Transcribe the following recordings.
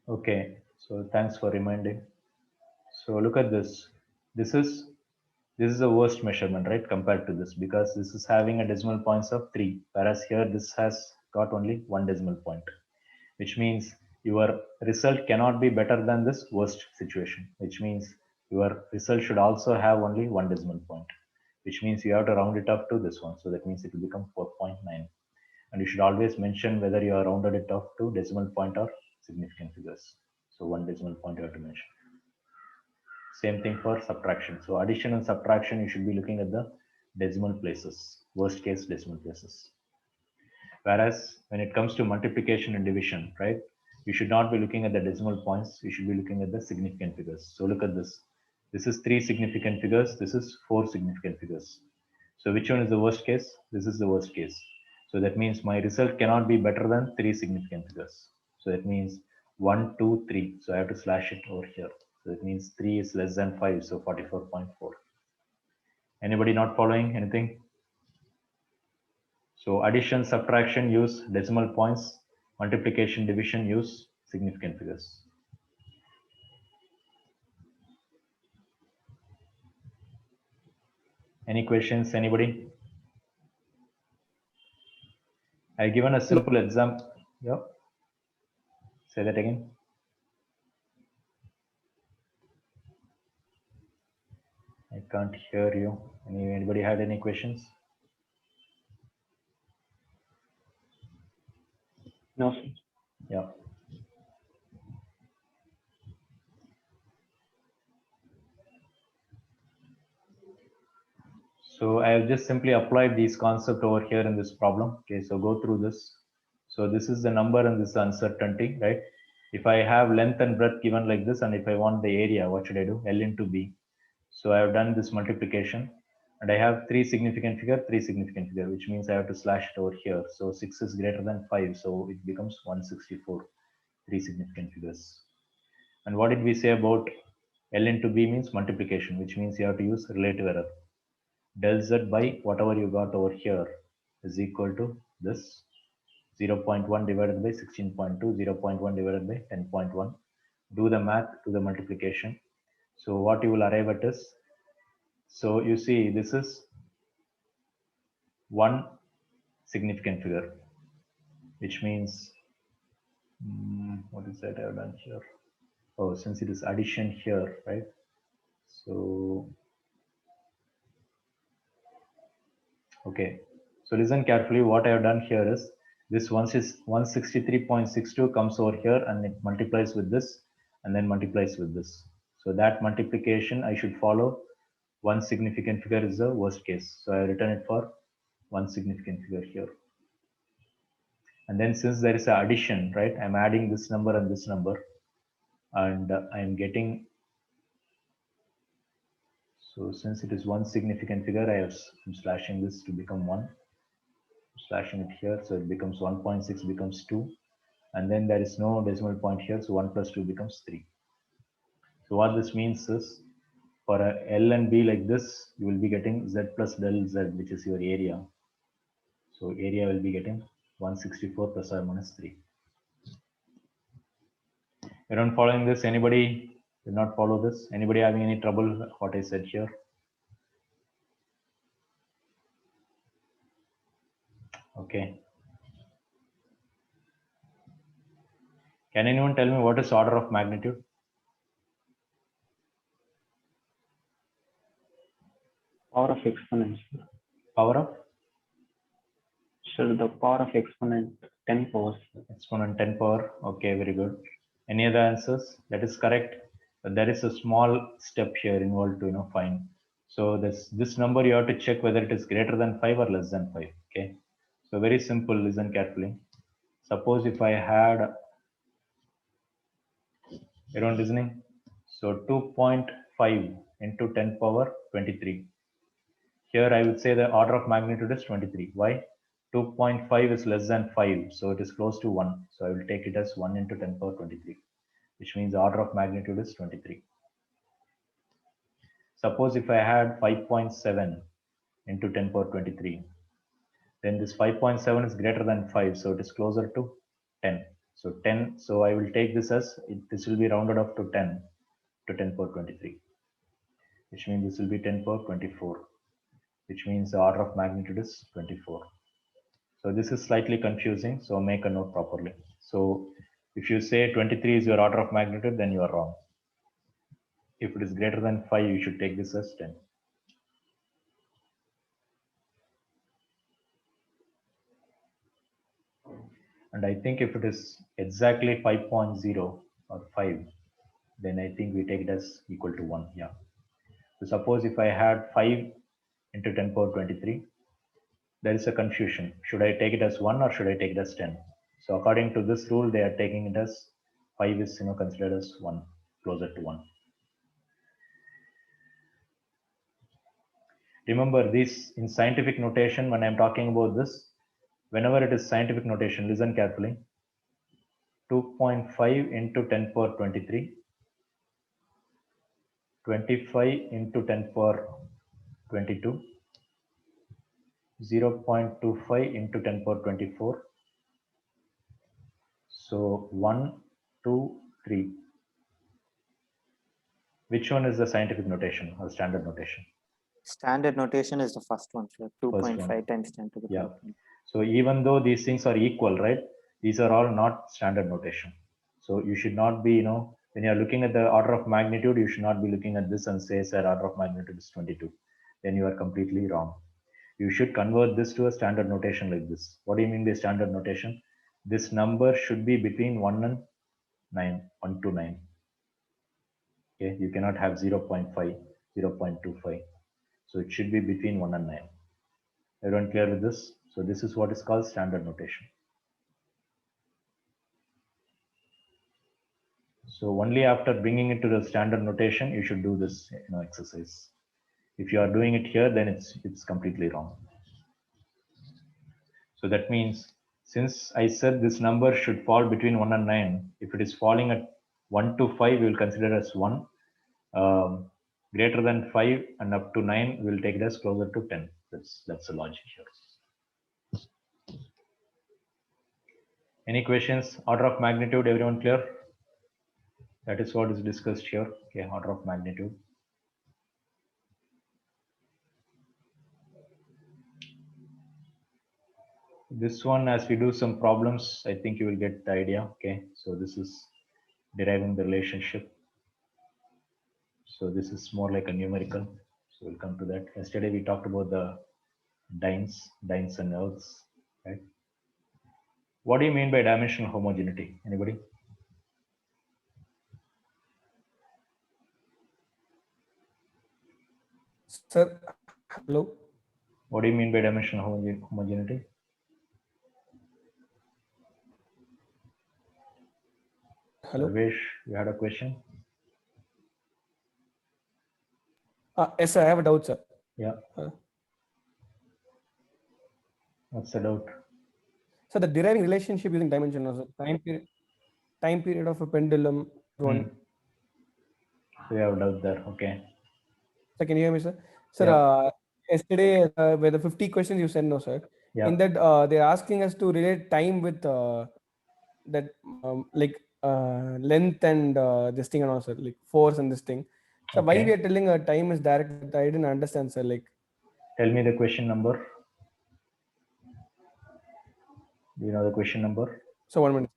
Okay, so thanks for reminding. So look at this. This is this is the worst measurement, right, compared to this, because this is having a decimal points of 3, whereas here this has got only one decimal point, which means your result cannot be better than this worst situation, which means your result should also have only one decimal point, which means you have to round it up to this one. So that means it will become 4.9. And you should always mention whether you are rounded it off to decimal point or significant figures. So one decimal point you have to mention. Same thing for subtraction. So addition and subtraction, you should be looking at the decimal places, worst case decimal places. Whereas when it comes to multiplication and division, right, you should not be looking at the decimal points. You should be looking at the significant figures. So look at this. This is 3 significant figures. This is 4 significant figures. So which one is the worst case? This is the worst case. So that means my result cannot be better than 3 significant figures. So that means 1, 2, 3. So I have to slash it over here. So that means 3 is less than 5. So 44.4. Anybody not following anything? So addition, subtraction use decimal points, multiplication, division use significant figures. Any questions, anybody? I given a simple example. Yep. Say that again. I can't hear you. Anybody had any questions? No, sir. Yeah. So I have just simply applied these concept over here in this problem. Okay, so go through this. So this is the number and this is uncertainty, right? If I have length and breadth given like this, and if I want the area, what should I do? L into B. So I have done this multiplication, and I have three significant figure, which means I have to slash it over here. So 6 is greater than 5, so it becomes 164, three significant figures. And what did we say about L into B means multiplication, which means you have to use relative error. Del Z by whatever you got over here is equal to this 0.1 divided by 16.2, 0.1 divided by 10.1. Do the math, do the multiplication. So what you will arrive at is, so you see this is one significant figure, which means, what is that I have done here? Oh, since it is addition here, right? So, okay. So listen carefully. What I have done here is this once is 163.62 comes over here and it multiplies with this and then multiplies with this. So that multiplication I should follow. One significant figure is the worst case. So I have written it for one significant figure here. And then since there is an addition, right, I'm adding this number and this number, and I'm getting, so since it is one significant figure, I'm slashing this to become 1, slashing it here, so it becomes 1.6 becomes 2, and then there is no decimal point here, so 1 plus 2 becomes 3. So what this means is, for a L and B like this, you will be getting Z plus del Z, which is your area. So area will be getting 164 plus or minus 3. You're not following this? Anybody did not follow this? Anybody having any trouble with what I said here? Okay. Can anyone tell me what is order of magnitude? Power of exponent. Power of? Sir, the power of exponent 10 powers. Exponent 10 power. Okay, very good. Any other answers? That is correct. But there is a small step here involved to find. So this number you have to check whether it is greater than 5 or less than 5. Okay. So very simple. Listen carefully. Suppose if I had, everyone listening? So 2.5 into 10 power 23. Here I would say the order of magnitude is 23. Why? 2.5 is less than 5, so it is close to 1. So I will take it as 1 into 10 power 23, which means the order of magnitude is 23. Suppose if I had 5.7 into 10 power 23, then this 5.7 is greater than 5, so it is closer to 10. So 10, so I will take this as, this will be rounded up to 10 to 10 power 23, which means this will be 10 power 24, which means the order of magnitude is 24. So this is slightly confusing, so make a note properly. So if you say 23 is your order of magnitude, then you are wrong. If it is greater than 5, you should take this as 10. And I think if it is exactly 5.0 or 5, then I think we take it as equal to 1. Yeah. So suppose if I had 5 into 10 power 23, there is a confusion. Should I take it as 1 or should I take it as 10? So according to this rule, they are taking it as 5 is considered as 1, closer to 1. Remember this in scientific notation, when I'm talking about this, whenever it is scientific notation, listen carefully. 2.5 into 10 power 23, 25 into 10 power 22, 0.25 into 10 power 24. So 1, 2, 3. Which one is the scientific notation or standard notation? Standard notation is the first one, sir. First 2.5 one. times 10 to the Yeah. power 20. So even though these things are equal, right? These are all not standard notation. So you should not be, when you're looking at the order of magnitude, you should not be looking at this and say, sir, order of magnitude is 22. Then you are completely wrong. You should convert this to a standard notation like this. What do you mean by standard notation? This number should be between 1 and 9, 1 to 9. Okay, you cannot have 0.5, 0.25. So it should be between 1 and 9. Everyone clear with this? So this is what is called standard notation. So only after bringing it to the standard notation, you should do this exercise. If you are doing it here, then it's completely wrong. So that means since I said this number should fall between 1 and 9, if it is falling at 1 to 5, we will consider as 1. Greater than 5 and up to 9, we will take it as closer to 10. That's the logic here. Any questions? Order of magnitude, everyone clear? That is what is discussed here. Okay, order of magnitude. This one, as we do some problems, I think you will get the idea. Okay, so this is deriving the relationship. So this is more like a numerical. So we'll come to that. Yesterday we talked about the dynes and earths, right? What do you mean by dimensional homogeneity? Anybody? Sir, hello. What do you mean by dimensional homogeneity? Hello. Sarvesh, you had a question? Yes, sir. I have a doubt, sir. Yeah. What's the doubt? So the deriving relationship using dimension was time period of a pendulum. One. So you have a doubt there. Okay. So can you hear me, sir? Sir, Yeah. yesterday where the 50 questions you said, no, sir. Yeah. In that they're asking us to relate time with that length and this thing and also like force and this thing. So why Okay. we are telling time is direct? I didn't understand, sir. Like, tell me the question number. Do you know the question number? so 1 minute.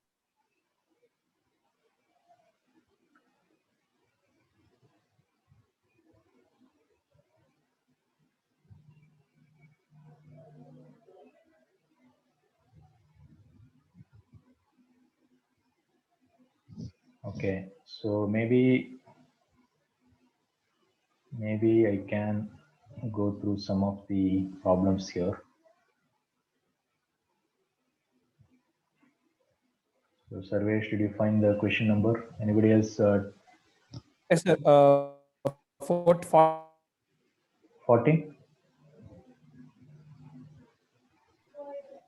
Okay. So maybe I can go through some of the problems here. So Sarvesh, did you find the question number? Anybody else? Yes, sir. 40?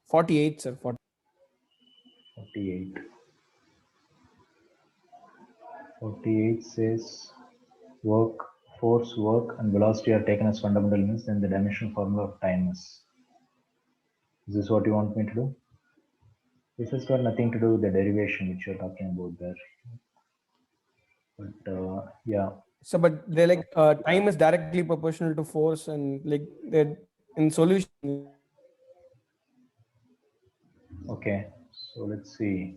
48, sir. 48. 48 says force, work, and velocity are taken as fundamental units, then the dimensional formula of time is. Is this what you want me to do? This has got nothing to do with the derivation which you're talking about there. But yeah, So, but they're like time is directly proportional to force, and like they're in solution. okay. So let's see.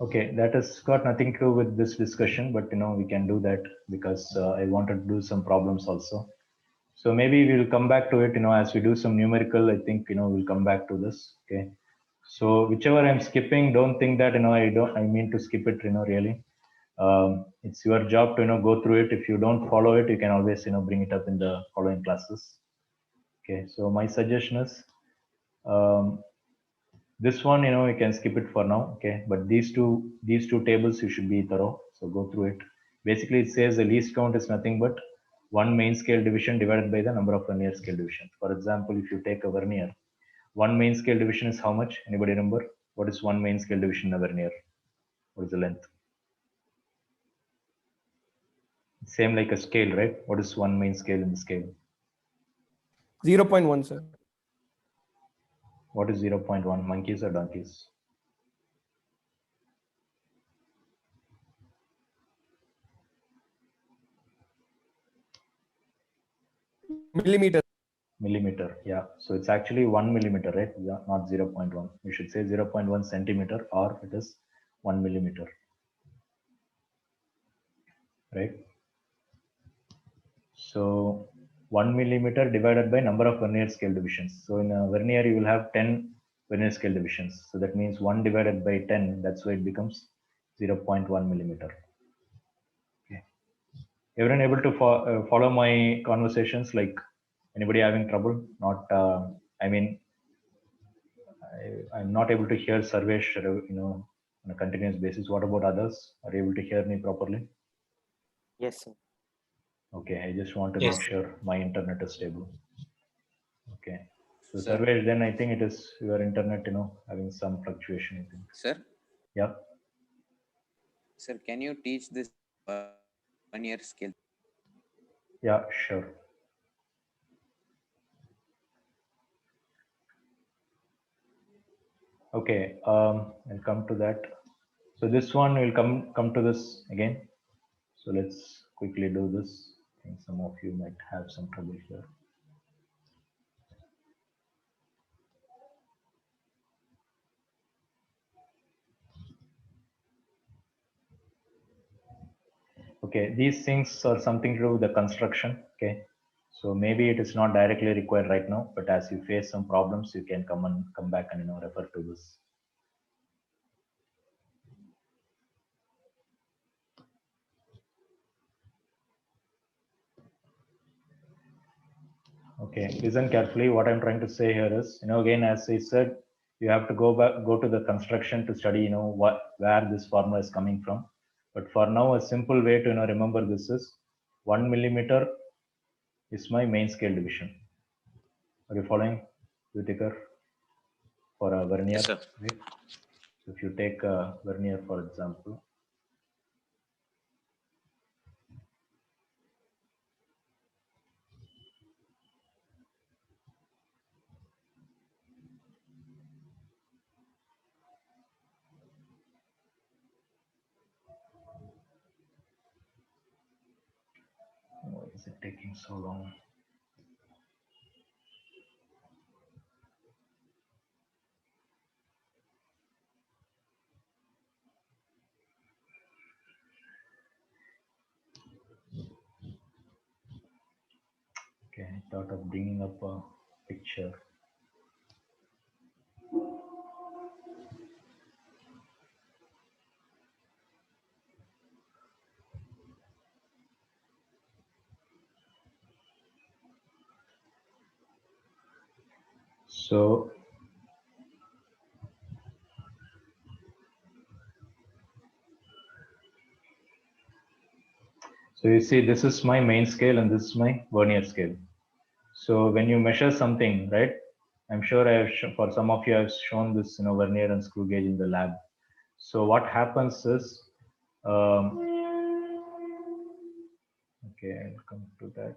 Okay, that has got nothing to do with this discussion, but we can do that because I wanted to do some problems also. So maybe we'll come back to it, as we do some numerical, I think, we'll come back to this. Okay. So whichever I'm skipping, don't think that, I mean to skip it, really. It's your job to, go through it. If you don't follow it, you can always, bring it up in the following classes. Okay. So my suggestion is, this one, you can skip it for now. Okay. But these two tables, you should be thorough. So go through it. Basically, it says the least count is nothing but one main scale division divided by the number of vernier scale divisions. For example, if you take a vernier, one main scale division is how much? Anybody remember? What is one main scale division in a vernier? What is the length? Same like a scale, right? What is one main scale in the scale? 0.1, sir. What is 0.1? Monkeys or donkeys? Millimeter. Millimeter. Yeah. So it's actually 1 millimeter, right? Yeah, not 0.1. You should say 0.1 centimeter, or it is 1 millimeter, right? So 1 millimeter divided by number of vernier scale divisions. So in a vernier, you will have 10 vernier scale divisions. So that means 1 divided by 10. That's why it becomes 0.1 millimeter. Okay. Everyone able to follow my conversations? Like anybody having trouble? Not. I mean, I'm not able to hear Sarvesh, on a continuous basis. What about others? Are you able to hear me properly? Yes, sir. Okay, I just want to Yes. make sure my internet is stable. Okay. So Sir. Sarvesh, then I think it is your internet, having some fluctuation, I think. Sir, Yeah. sir, can you teach this 1 year skill? Yeah, sure. Okay, I'll come to that. So this one will come to this again. So let's quickly do this. I think some of you might have some trouble here. Okay, these things are something to do with the construction. Okay, so maybe it is not directly required right now, but as you face some problems, you can come back and refer to this. Okay, listen carefully. What I'm trying to say here is, again, as I said, you have to go to the construction to study, where this formula is coming from. But for now, a simple way to remember this is 1 millimeter is my main scale division. Are you following, Whitaker? For a vernier, Yes, sir. right? So if you take a vernier, for example, why is it taking so long? Okay, I thought of bringing up a picture. So you see, this is my main scale and this is my vernier scale. So when you measure something, right? I'm sure I have for some of you I've shown this, vernier and screw gauge in the lab. So what happens is, okay, I'll come to that.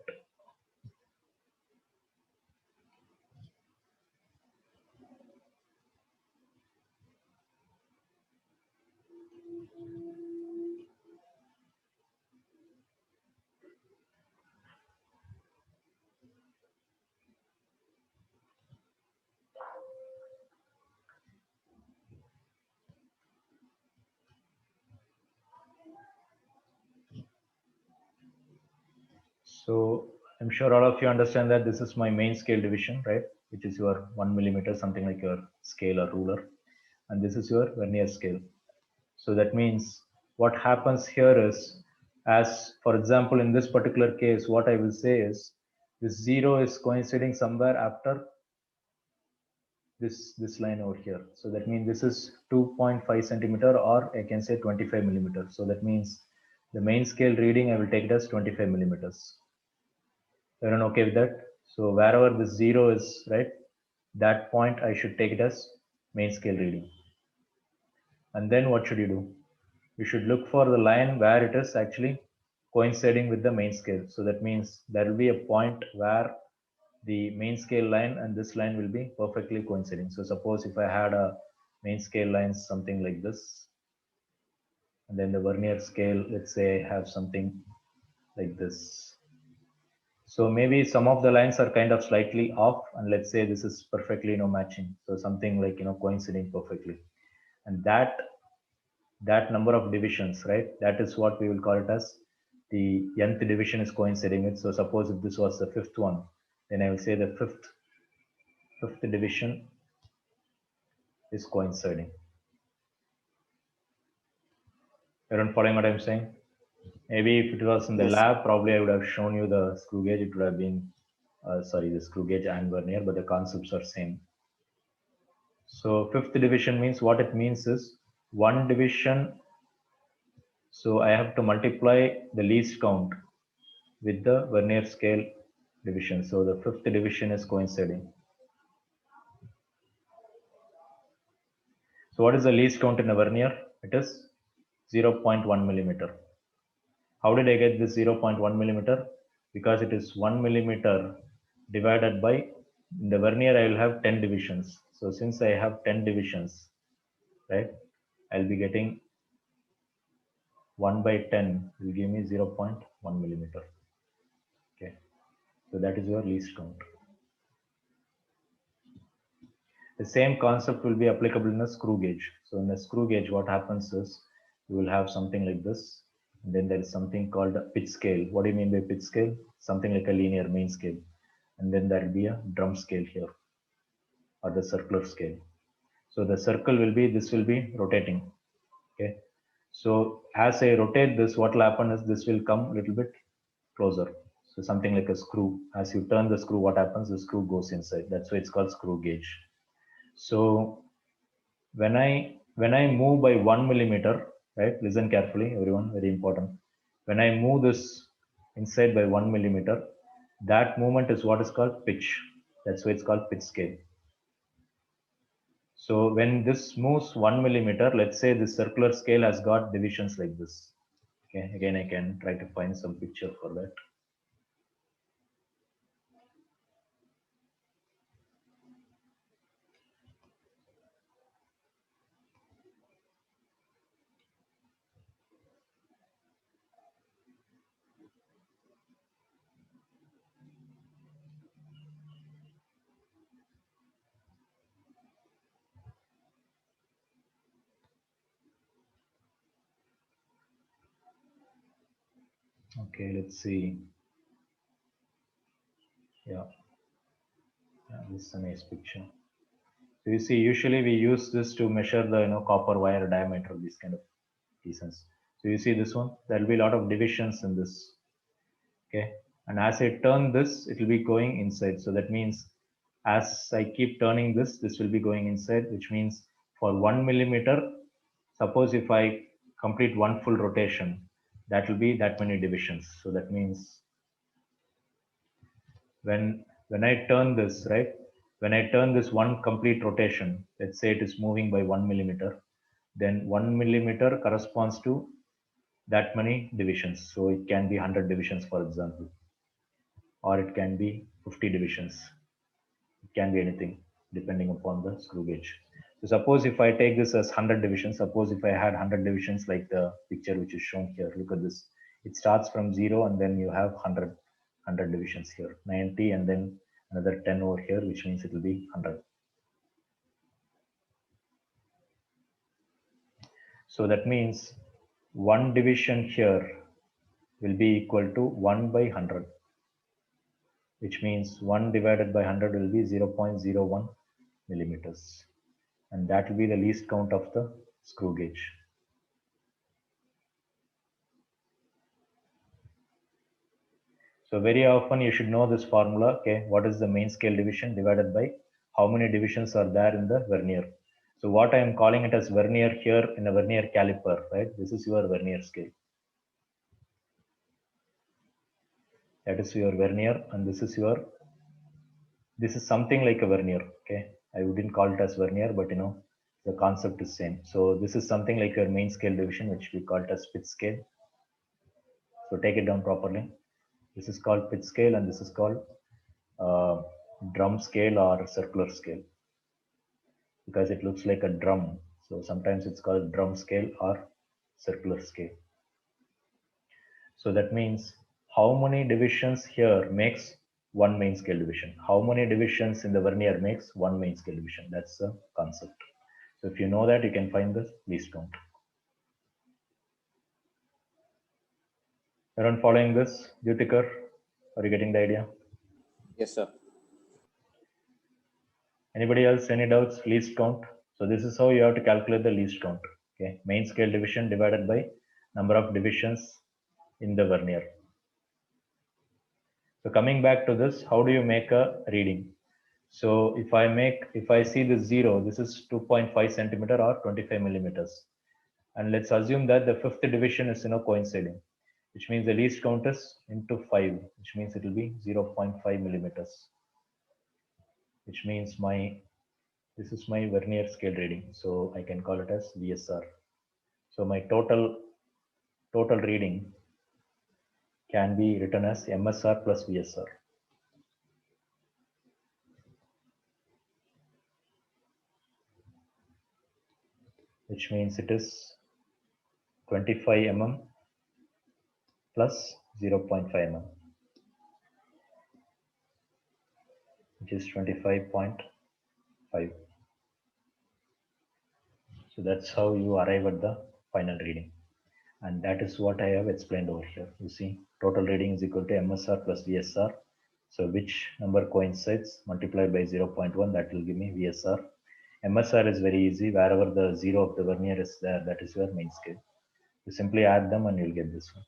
So I'm sure all of you understand that this is my main scale division, right? Which is your 1 millimeter, something like your scale or ruler. And this is your vernier scale. So that means what happens here is, as for example, in this particular case, what I will say is this 0 is coinciding somewhere after this line over here. So that means this is 2.5 centimeter, or I can say 25 millimeters. So that means the main scale reading, I will take it as 25 millimeters. Everyone okay with that? So wherever this 0 is, right, that point I should take it as main scale reading. And then what should you do? You should look for the line where it is actually coinciding with the main scale. So that means there will be a point where the main scale line and this line will be perfectly coinciding. So suppose if I had a main scale line something like this, and then the vernier scale, let's say I have something like this. So maybe some of the lines are kind of slightly off, and let's say this is perfectly matching. So something like coinciding perfectly, and that number of divisions, right? That is what we will call it as the nth division is coinciding with. So suppose if this was the fifth one, then I will say the fifth division is coinciding. Everyone following what I'm saying? Maybe if it was in the Yes. lab, probably I would have shown you the screw gauge. It would have been, sorry, the screw gauge and vernier, but the concepts are same. So fifth division means, what it means is one division. So I have to multiply the least count with the vernier scale division. So the fifth division is coinciding. So what is the least count in a vernier? It is 0.1 millimeter. How did I get this 0.1 millimeter? Because it is 1 millimeter divided by, in the vernier I will have 10 divisions. So since I have 10 divisions, right, I'll be getting 1 by 10 will give me 0.1 millimeter. Okay, so that is your least count. The same concept will be applicable in a screw gauge. So in a screw gauge, what happens is you will have something like this. And then there is something called a pitch scale. What do you mean by pitch scale? Something like a linear main scale. And then there will be a drum scale here, or the circular scale. So the circle will be, this will be rotating. Okay. So as I rotate this, what will happen is this will come a little bit closer. So something like a screw. As you turn the screw, what happens? The screw goes inside. That's why it's called screw gauge. So when I move by 1 millimeter, right? Listen carefully, everyone, very important. When I move this inside by 1 millimeter, that movement is what is called pitch. That's why it's called pitch scale. So when this moves 1 millimeter, let's say the circular scale has got divisions like this. Okay, again, I can try to find some picture for that. Okay, let's see. Yeah, this is a nice picture. So you see, usually we use this to measure the copper wire diameter, these kind of reasons. So you see this one, there will be a lot of divisions in this. Okay, and as I turn this, it will be going inside. So that means as I keep turning this, this will be going inside, which means for 1 millimeter, suppose if I complete one full rotation, that will be that many divisions. So that means when I turn this, right, when I turn this one complete rotation, let's say it is moving by 1 millimeter, then 1 millimeter corresponds to that many divisions. So it can be 100 divisions, for example, or it can be 50 divisions. It can be anything depending upon the screw gauge. So suppose if I take this as 100 divisions, suppose if I had 100 divisions like the picture which is shown here, look at this. It starts from 0 and then you have 100 divisions here, 90 and then another 10 over here, which means it will be 100. So that means one division here will be equal to 1 by 100, which means 1 divided by 100 will be 0.01 millimeters. And that will be the least count of the screw gauge. So very often you should know this formula. Okay, what is the main scale division divided by how many divisions are there in the vernier. So what I am calling it as vernier here in a vernier caliper, right? This is your vernier scale. That is your vernier, and this is something like a vernier. Okay, I wouldn't call it as vernier, but you know, the concept is same. So this is something like your main scale division, which we call it as pitch scale. So take it down properly. This is called pitch scale, and this is called drum scale or circular scale, because it looks like a drum. So sometimes it's called drum scale or circular scale. So that means how many divisions here makes one main scale division. How many divisions in the vernier makes one main scale division. That's the concept. So if you know that, you can find the least count. Everyone following this? Jutikar, are you getting the idea? Yes, sir. Anybody else? Any doubts? Least count. So this is how you have to calculate the least count. Okay, main scale division divided by number of divisions in the vernier. So coming back to this, how do you make a reading? So if I see this 0, this is 2.5 centimeter or 25 millimeters. And let's assume that the fifth division is coinciding, which means the least count is into 5, which means it will be 0.5 millimeters, which means this is my vernier scale reading. So I can call it as VSR. So my total reading can be written as MSR plus VSR. Which means it is 25 mm plus 0.5 mm, which is 25.5. So that's how you arrive at the final reading. And that is what I have explained over here. You see, total reading is equal to MSR plus VSR. So which number coincides multiplied by 0.1, that will give me VSR. MSR is very easy. Wherever the 0 of the vernier is there, that is your main scale. You simply add them and you'll get this one.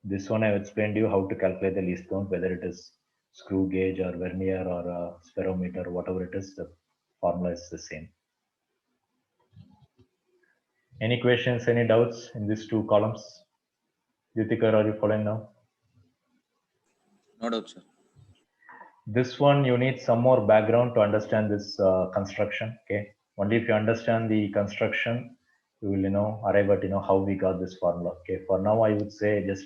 This one I've explained you how to calculate the least count, whether it is screw gauge or vernier or a sperometer, whatever it is, the formula is the same. Any questions, any doubts in these two columns? Yutikar, are you following now? No doubt, sir. This one, you need some more background to understand this construction. Okay, only if you understand the construction, you will arrive at how we got this formula. Okay, for now I would say just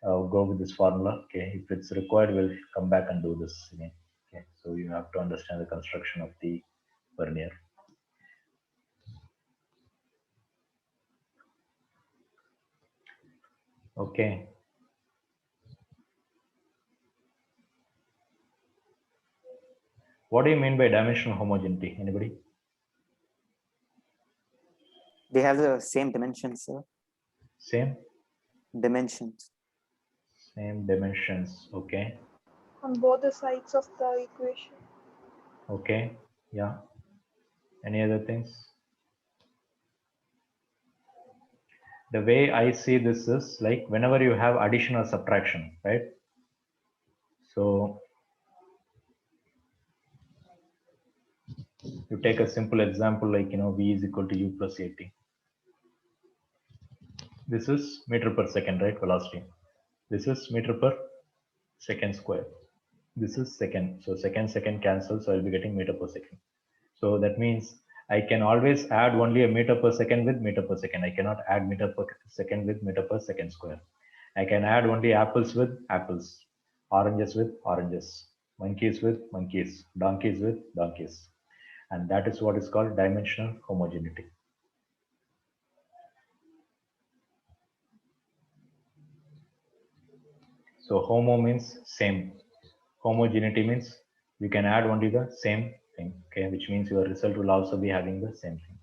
go with this formula. Okay, if it's required, we'll come back and do this again. Okay, so you have to understand the construction of the vernier. Okay. What do you mean by dimensional homogeneity? Anybody? They have the same dimensions, sir. Same? Dimensions. Same dimensions. Okay. On both the sides of the equation. Okay. Yeah. Any other things? The way I see this is like whenever you have addition or subtraction, right? So you take a simple example like, V is equal to U plus AT. This is meter per second, right? Velocity. This is meter per second square. This is second. So second cancels. So I'll be getting meter per second. So that means I can always add only a meter per second with meter per second. I cannot add meter per second with meter per second square. I can add only apples with apples, oranges with oranges, monkeys with monkeys, donkeys with donkeys. and that is what is called dimensional homogeneity. So homo means same. Homogeneity means you can add only the same thing, okay, which means your result will also be having the same thing.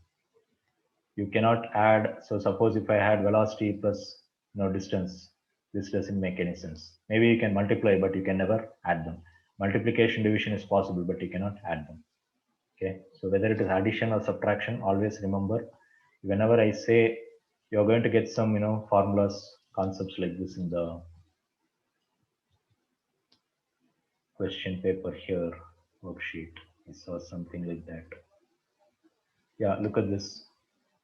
You cannot add, so suppose if I had velocity plus distance, this doesn't make any sense. Maybe you can multiply, but you can never add them. Multiplication division is possible, but you cannot add them. Okay, so whether it is addition or subtraction, always remember, whenever I say, you're going to get some formulas, concepts like this in the question paper here, worksheet. I saw something like that. Yeah, look at this.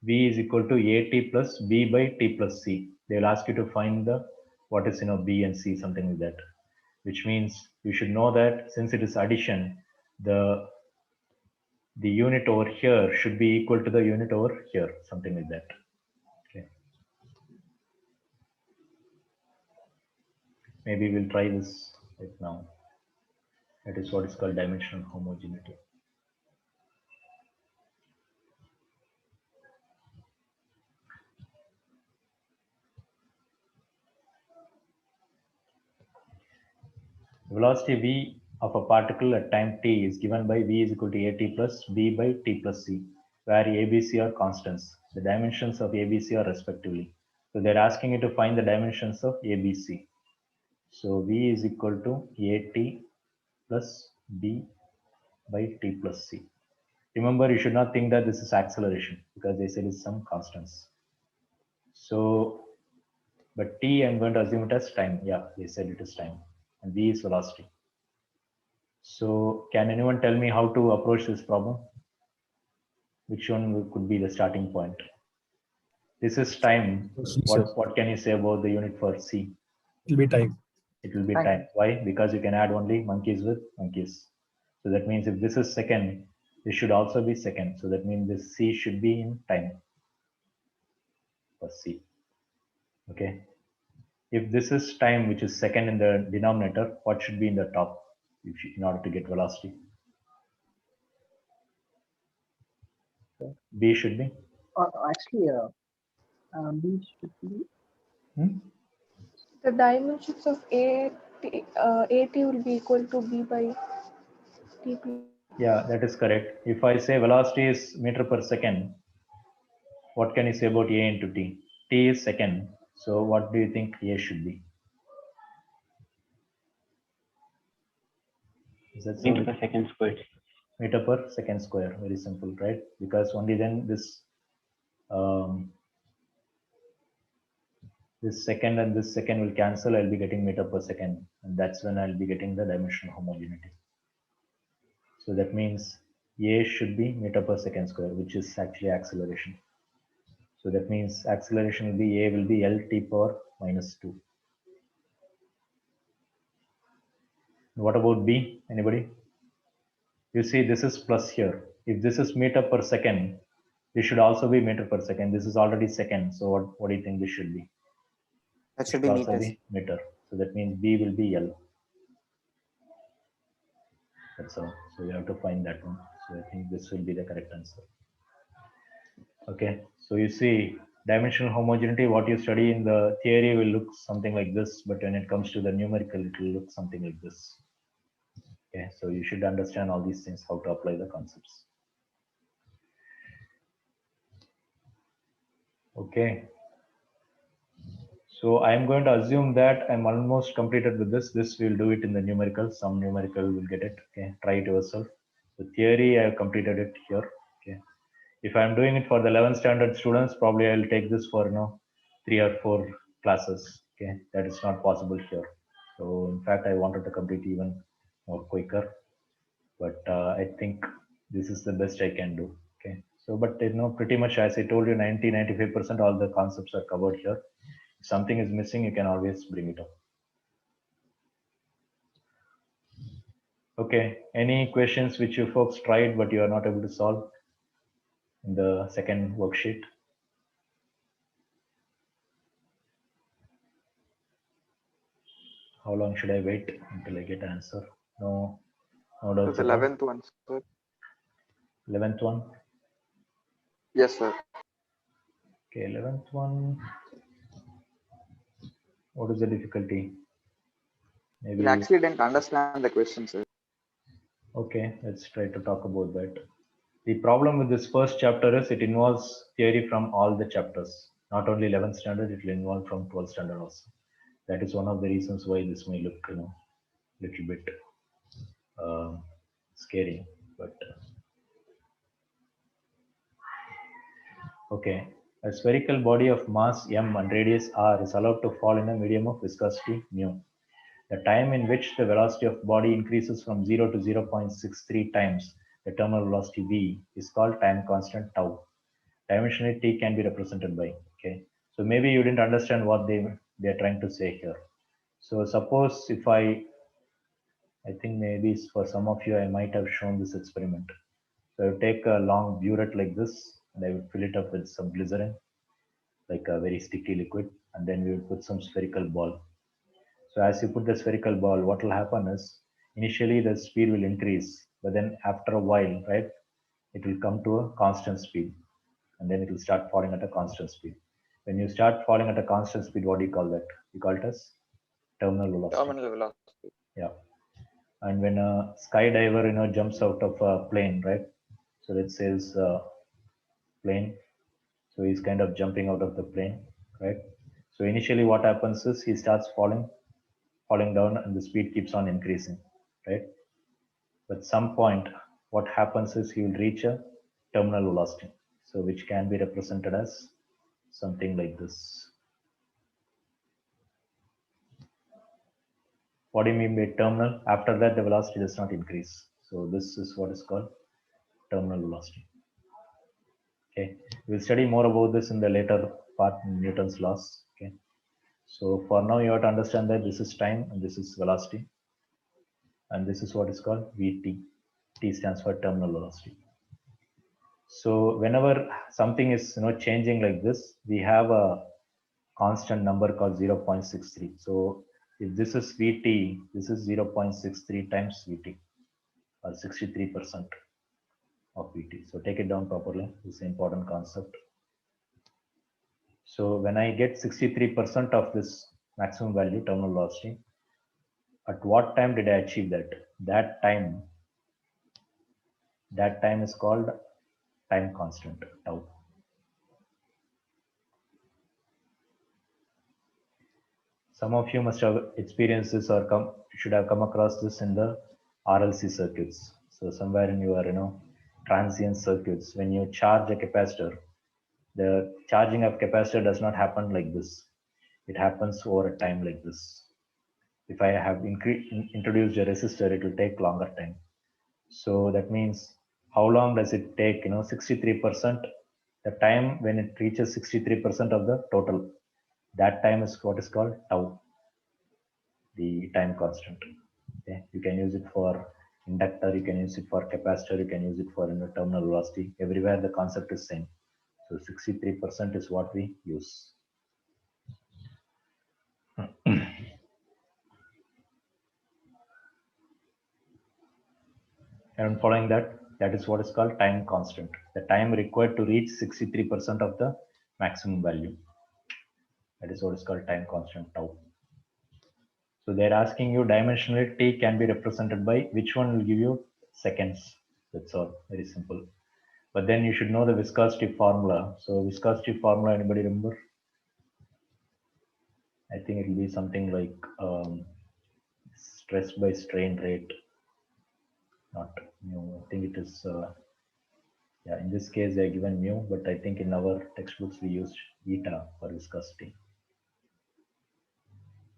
V is equal to AT plus B by T plus C. They will ask you to find the what is B and C, something like that. Which means you should know that since it is addition, the unit over here should be equal to the unit over here, something like that. Okay. Maybe we'll try this right now. That is what is called dimensional homogeneity. Velocity v of a particle at time t is given by v is equal to at plus b by t plus c, where abc are constants. The dimensions of abc are respectively. So they're asking you to find the dimensions of abc. So v is equal to at plus b by t plus c. Remember, you should not think that this is acceleration because they said it's some constants. So, but t, I'm going to assume it as time. Yeah, they said it is time. And v is velocity. So can anyone tell me how to approach this problem? Which one could be the starting point? This is time. What can you say about the unit for C? It will be time. It will be time. Why? Because you can add only monkeys with monkeys. So that means if this is second, this should also be second. So that means this C should be in time for C. Okay. If this is time, which is second in the denominator, what should be in the top in order to get velocity? B should be? Actually, B should be. The dimensions of AT will be equal to B by T plus. Yeah, that is correct. If I say velocity is meter per second, what can you say about A into T? T is second. So what do you think A should be? Is that Meter per second squared. Meter per second square. Very simple, right? Because only then this this second and this second will cancel. I'll be getting meter per second, and that's when I'll be getting the dimensional homogeneity. So that means A should be meter per second square, which is actually acceleration. So that means acceleration will be A will be LT power minus 2. What about B? Anybody? You see, this is plus here. If this is meter per second, this should also be meter per second. This is already second. So what do you think this should be? That should be meters. Meter. So that means B will be L. That's all. So you have to find that one. So I think this will be the correct answer. Okay. So you see, dimensional homogeneity, what you study in the theory will look something like this, but when it comes to the numerical, it will look something like this. Okay. So you should understand all these things, how to apply the concepts. Okay. So I'm going to assume that I'm almost completed with this. This we'll do it in the numerical. Some numerical will get it. Okay. Try it yourself. The theory, I have completed it here. Okay. If I'm doing it for the 11th standard students, probably I'll take this for 3 or 4 classes. Okay. That is not possible here. So in fact, I wanted to complete even more quicker. But I think this is the best I can do. Okay. So, but pretty much as I told you, 95% all the concepts are covered here. If something is missing, you can always bring it up. Okay. Any questions which you folks tried but you are not able to solve in the second worksheet? How long should I wait until I get an answer? No. No doubts. The 11th one, sir. 11th one. Yes, sir. Okay, 11th one. What is the difficulty? Maybe. We actually didn't understand the question, sir. Okay, let's try to talk about that. The problem with this first chapter is it involves theory from all the chapters. Not only 11th standard, it will involve from 12th standard also. That is one of the reasons why this may look, little bit scary. But okay, a spherical body of mass m and radius r is allowed to fall in a medium of viscosity mu. The time in which the velocity of body increases from 0 to 0.63 times the terminal velocity v is called time constant tau. Dimensionally t can be represented by. Okay, so maybe you didn't understand what they're trying to say here. So suppose if I think maybe for some of you I might have shown this experiment. So I would take a long burette like this and I would fill it up with some glycerin, like a very sticky liquid, and then we would put some spherical ball. So as you put the spherical ball, what will happen is initially the speed will increase, but then after a while, right, it will come to a constant speed, and then it will start falling at a constant speed. When you start falling at a constant speed, what do you call that? You call it as terminal velocity. Terminal velocity. Yeah. And when a skydiver, jumps out of a plane, right? So let's say it's a plane. So he's kind of jumping out of the plane, right? So initially what happens is he starts falling down and the speed keeps on increasing, right? But some point, what happens is he will reach a terminal velocity. So which can be represented as something like this. What do you mean by terminal? After that, the velocity does not increase. So this is what is called terminal velocity. Okay, we'll study more about this in the later part in Newton's laws. Okay, so for now you have to understand that this is time and this is velocity, and this is what is called Vt. T stands for terminal velocity. So whenever something is changing like this, we have a constant number called 0.63. So if this is Vt, this is 0.63 times Vt, or 63% of Vt. So take it down properly. This is an important concept. So when I get 63% of this maximum value, terminal velocity, at what time did I achieve that? That time is called time constant, tau. Some of you must have experienced this or should have come across this in the RLC circuits. So somewhere in your transient circuits, when you charge a capacitor, the charging of capacitor does not happen like this. It happens over a time like this. If I have introduced a resistor, it will take longer time. So that means how long does it take? 63%. The time when it reaches 63% of the total, that time is what is called tau, the time constant. Okay, you can use it for inductor, you can use it for capacitor, you can use it for terminal velocity. Everywhere the concept is same. So 63% is what we use. And following that is what is called time constant. The time required to reach 63% of the maximum value. That is what is called time constant tau. So they're asking you dimensionally t can be represented by which one will give you seconds. That's all, very simple. But then you should know the viscosity formula. So viscosity formula, anybody remember? I think it will be something like stress by strain rate. Not mu. I think it is, yeah, in this case they're given mu, but I think in our textbooks we use eta for viscosity.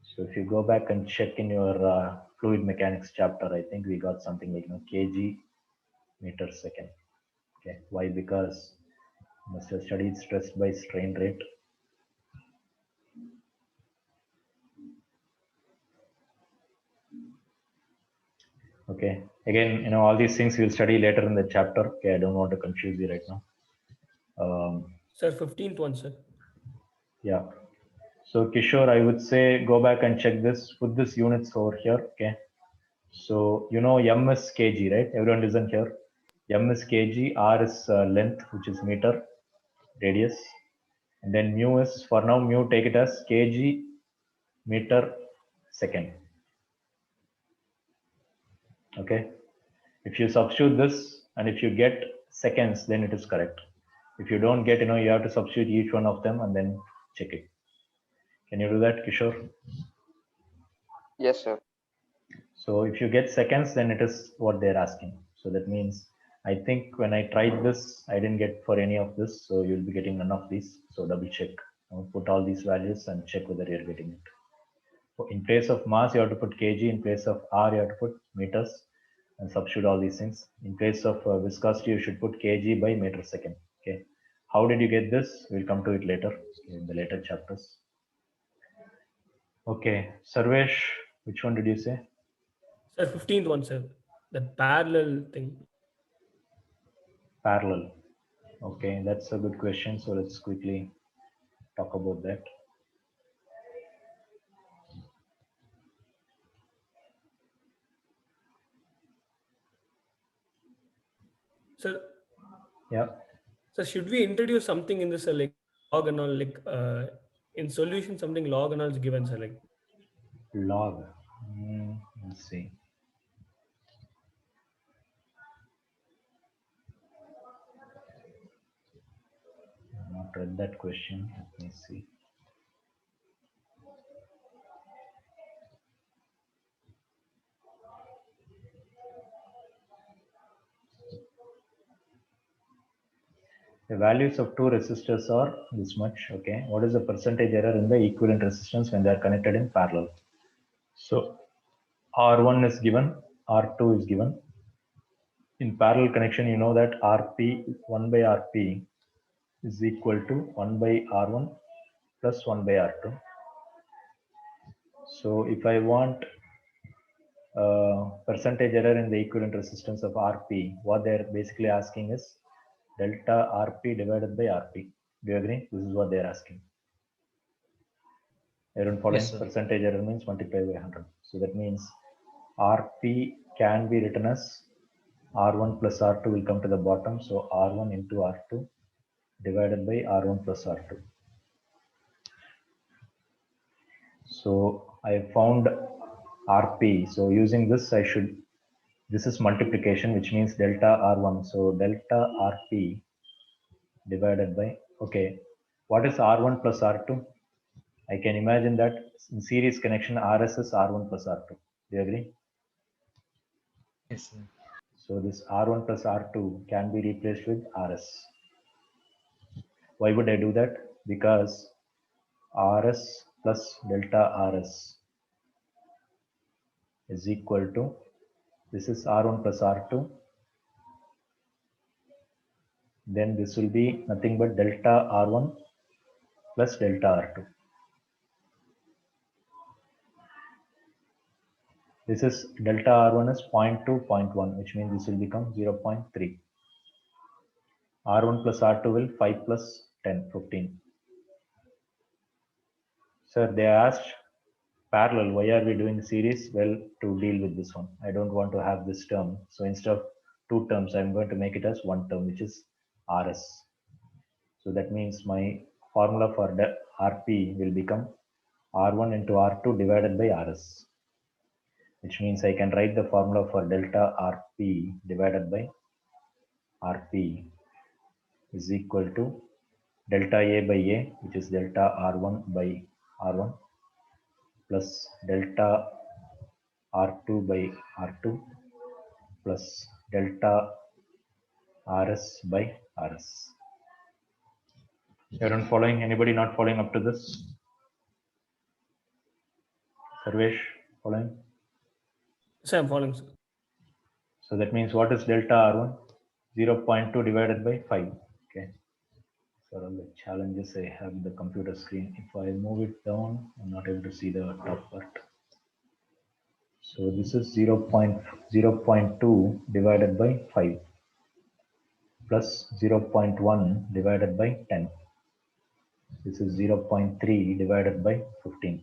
So if you go back and check in your fluid mechanics chapter, I think we got something like kg meter second. Okay, why? Because you must have studied stress by strain rate. Okay, again, all these things we'll study later in the chapter. Okay, I don't want to confuse you right now. Sir, 15th one, sir. Yeah. So Kishore, I would say go back and check this. Put this units over here. Okay. So m is kg, right? Everyone listen here. M is kg, R is length, which is meter, radius. And then mu is, for now, mu take it as kg meter second. Okay. If you substitute this and if you get seconds, then it is correct. If you don't get, you have to substitute each one of them and then check it. Can you do that, Kishore? Yes, sir. So if you get seconds, then it is what they're asking. So that means, I think when I tried this, I didn't get for any of this. So you'll be getting none of these. So double check. Put all these values and check whether you're getting it. In place of mass, you have to put kg. In place of R, you have to put meters and substitute all these things. In place of viscosity, you should put kg by meter second. Okay. How did you get this? We'll come to it later in the later chapters. Okay. Sarvesh, which one did you say? Sir, 15th one, sir. The parallel thing. Parallel. Okay, that's a good question. So let's quickly talk about that. Sir, Yeah. so should we introduce something in this, like log and all, like in solution something log and all is given, sir, like Log. Let's see. I've not read that question. Let me see. The values of two resistors are this much. Okay. What is the percentage error in the equivalent resistance when they are connected in parallel? So R1 is given, R2 is given. In parallel connection, you know that RP, 1 by RP is equal to 1 by R1 plus 1 by R2. So if I want percentage error in the equivalent resistance of RP, what they're basically asking is delta RP divided by RP. Do you agree? This is what they're asking. Everyone following? Yes, sir. Percentage error means multiply by 100. So that means RP can be written as R1 plus R2 will come to the bottom. So R1 into R2 divided by R1 plus R2. So I found RP. So using this, this is multiplication, which means delta R1. So delta RP divided by, okay, what is R1 plus R2? I can imagine that in series connection, RS is R1 plus R2. Do you agree? Yes, sir. So this R1 plus R2 can be replaced with RS. Why would I do that? Because RS plus delta RS is equal to, this is R1 plus R2. Then this will be nothing but delta R1 plus delta R2. This is delta R1 is 0.2, 0.1, which means this will become 0.3. R1 plus R2 will 5 plus 10, 15. Sir, they asked parallel, why are we doing series? Well, to deal with this one. I don't want to have this term. So instead of two terms, I'm going to make it as one term, which is RS. So that means my formula for RP will become R1 into R2 divided by RS, which means I can write the formula for delta RP divided by RP is equal to delta A by A, which is delta R1 by R1 plus delta R2 by R2 plus delta RS by RS. Everyone following? Anybody not following up to this? Sarvesh, following? sir, I'm following, sir. So that means what is delta R1? 0.2 divided by 5. Okay. So all the challenges I have in the computer screen. If I move it down, I'm not able to see the top part. So this is 0.2 divided by 5 plus 0.1 divided by 10. This is 0.3 divided by 15.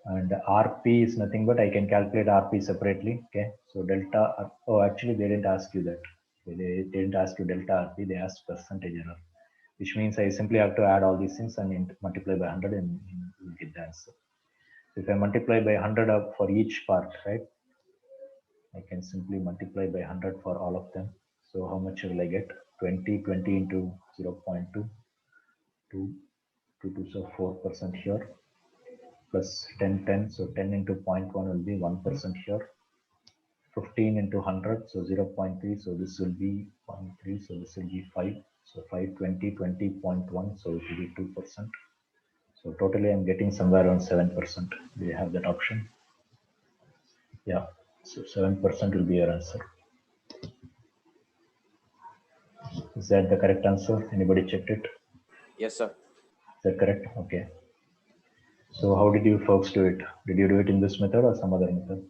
And RP is nothing but I can calculate RP separately. Okay, so delta, oh, actually they didn't ask you that. They didn't ask you delta RP, they asked percentage error, which means I simply have to add all these things and multiply by 100 and you'll get the answer. So if I multiply by 100 for each part, right, I can simply multiply by 100 for all of them. So how much will I get? 20 into 0.2, 2 to so 4% here, plus 10, so 10 into 0.1 will be 1% here, 15 into 100, so 0.3, so this will be 0.3, so this will be 5, so 5, 20, 20.1, so it will be 2%. So totally I'm getting somewhere around 7%. Do you have that option? Yeah, so 7% will be your answer. Is that the correct answer? Anybody checked it? Yes, sir. Is that correct? Okay. So how did you folks do it? Did you do it in this method or some other method?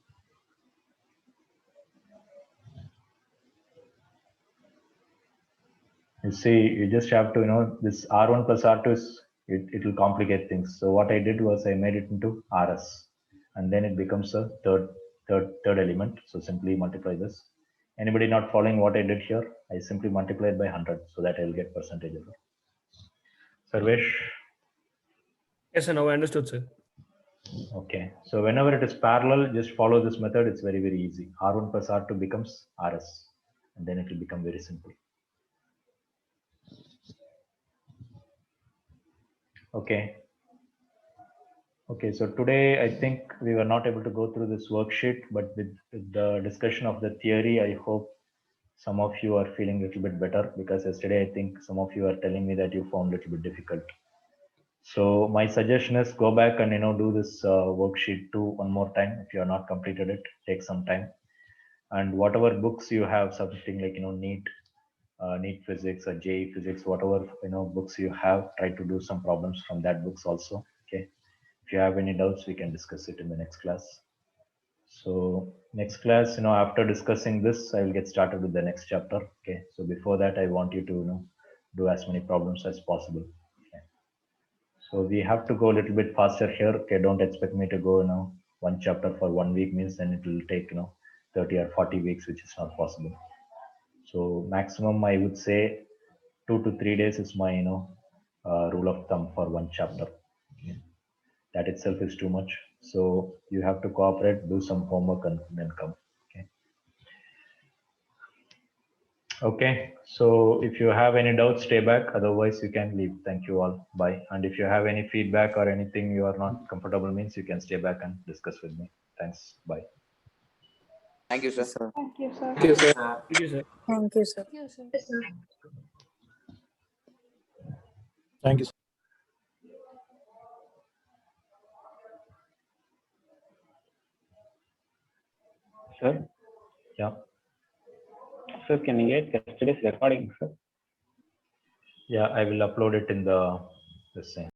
You see, you just have to, this R1 plus R2 is, it will complicate things. So what I did was I made it into RS and then it becomes a third element. So simply multiply this. Anybody not following what I did here? I simply multiplied by 100 so that I will get percentage error. Sarvesh? Yes, sir. Now I understood, sir. Okay, so whenever it is parallel, just follow this method. It's very, very easy. R1 plus R2 becomes RS, and then it will become very simple. Okay. Okay, so today I think we were not able to go through this worksheet, but with the discussion of the theory, I hope some of you are feeling a little bit better, because yesterday I think some of you are telling me that you found it a little bit difficult. So my suggestion is go back and do this worksheet 2 one more time. If you have not completed it, take some time. And whatever books you have, something like NEET physics or JEE physics, whatever books you have, try to do some problems from that books also. Okay. If you have any doubts, we can discuss it in the next class. So next class, after discussing this, I will get started with the next chapter. Okay. So before that, I want you to do as many problems as possible. Okay. So we have to go a little bit faster here. Okay. Don't expect me to go one chapter for 1 week, means then it will take 30 or 40 weeks, which is not possible. So maximum, I would say 2 to 3 days is my rule of thumb for one chapter. Okay. That itself is too much. So you have to cooperate, do some homework, and then come. Okay. Okay. So if you have any doubts, stay back. Otherwise, you can leave. Thank you all. Bye. And if you have any feedback or anything you are not comfortable, means you can stay back and discuss with me. Thanks. Bye. Thank you, sir. Thank you, sir. Thank you, sir. Thank you, sir. Thank you, sir. Thank you. Sir, Yeah. sir, can you get yesterday's recording, sir? Yeah, I will upload it in the same.